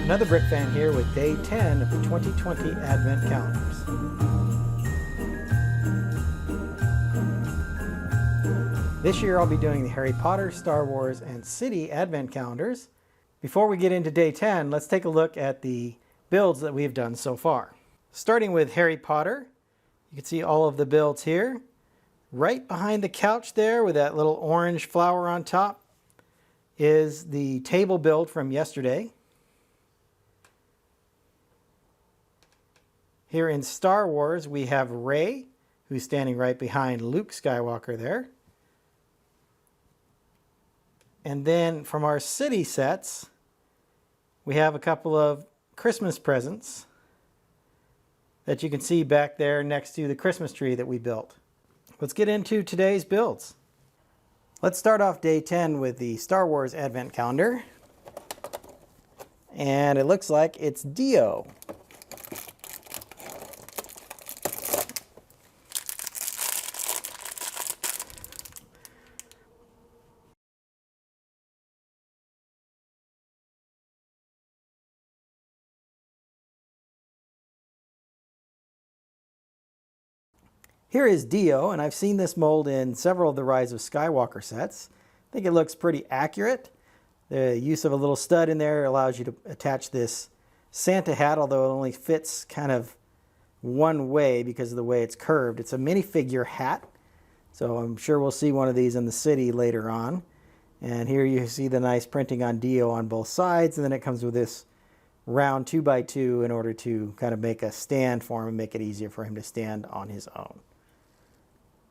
Another Brick Fan here with day 10 of the 2020 Advent Calendars. This year I'll be doing the Harry Potter, Star Wars, and City Advent Calendars. Before we get into day 10, let's take a look at the builds that we've done so far. Starting with Harry Potter, you can see all of the builds here. Right behind the couch there with that little orange flower on top is the table build from yesterday. Here in Star Wars, we have Rey, who's standing right behind Luke Skywalker there. And then from our city sets, we have a couple of Christmas presents that you can see back there next to the Christmas tree that we built. Let's get into today's builds. Let's start off day 10 with the Star Wars Advent Calendar. And it looks like it's Dio. Here is Dio, and I've seen this mold in several of the Rise of Skywalker sets. I think it looks pretty accurate. The use of a little stud in there allows you to attach this Santa hat, although it only fits kind of one way because of the way it's curved. It's a minifigure hat, so I'm sure we'll see one of these in the city later on. And here you see the nice printing on Dio on both sides, and then it comes with this round 2x2 in order to kind of make a stand for him and make it easier for him to stand on his own.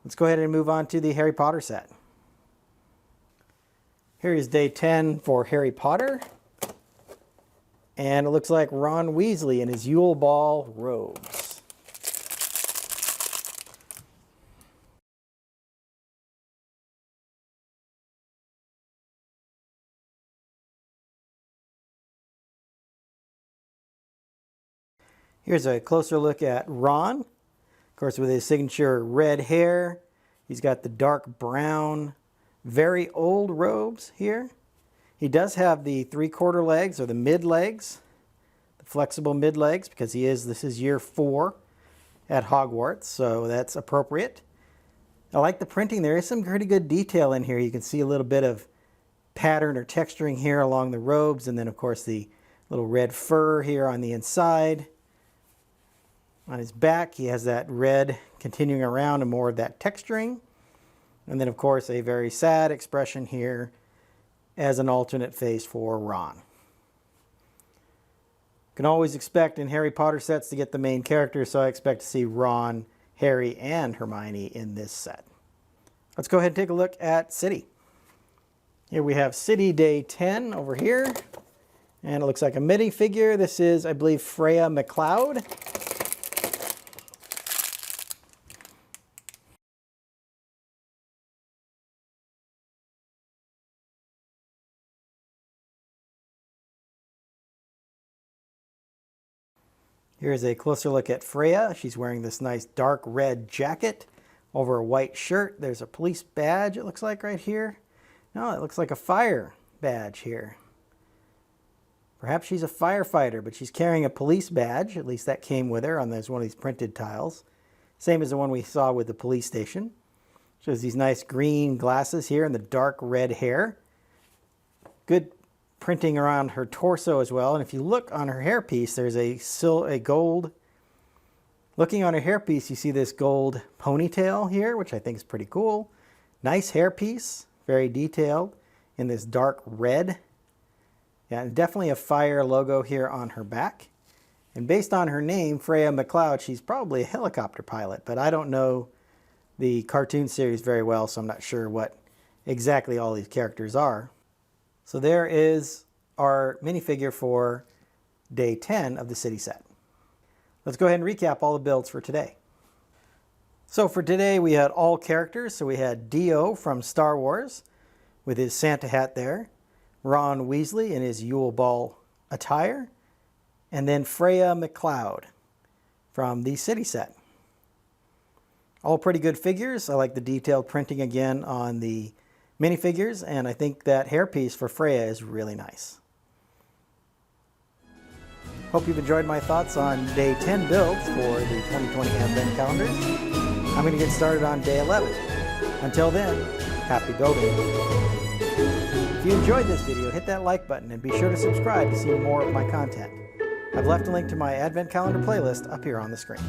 Let's go ahead and move on to the Harry Potter set. Here is day 10 for Harry Potter. And it looks like Ron Weasley in his Yule Ball robes. Here's a closer look at Ron. Of course, with his signature red hair, he's got the dark brown, very old robes here. He does have the 3/4 legs or the mid legs, the flexible mid legs, because this is year 4 at Hogwarts, so that's appropriate. I like the printing. There is some pretty good detail in here. You can see a little bit of pattern or texturing here along the robes, and then of course the little red fur here on the inside. On his back, he has that red continuing around and more of that texturing. And then, of course, a very sad expression here as an alternate face for Ron. You can always expect in Harry Potter sets to get the main characters, so I expect to see Ron, Harry, and Hermione in this set. Let's go ahead and take a look at City. Here we have City Day 10 over here. And it looks like a minifigure. This is, I believe, Freya McLeod. Here's a closer look at Freya. She's wearing this nice dark red jacket over a white shirt. There's a police badge, it looks like, right here. No, it looks like a fire badge here. Perhaps she's a firefighter, but she's carrying a police badge. At least that came with her on one of these printed tiles. Same as the one we saw with the police station. Shows these nice green glasses here and the dark red hair. Good printing around her torso as well. And if you look on her hairpiece, there's a gold. Looking on her hairpiece, you see this gold ponytail here, which I think is pretty cool. Nice hairpiece, very detailed in this dark red. Yeah, and definitely a fire logo here on her back. And based on her name, Freya McLeod, she's probably a helicopter pilot, but I don't know the cartoon series very well, so I'm not sure what exactly all these characters are. So there is our minifigure for day 10 of the City set. Let's go ahead and recap all the builds for today. So for today we had all characters. So we had Dio from Star Wars with his Santa hat there, Ron Weasley in his Yule Ball attire, and then Freya McLeod from the City set. All pretty good figures. I like the detailed printing again on the minifigures, and I think that hairpiece for Freya is really nice. Hope you've enjoyed my thoughts on day 10 builds for the 2020 Advent calendars. I'm going to get started on day 11. Until then, happy building. If you enjoyed this video, hit that like button and be sure to subscribe to see more of my content. I've left a link to my Advent calendar playlist up here on the screen.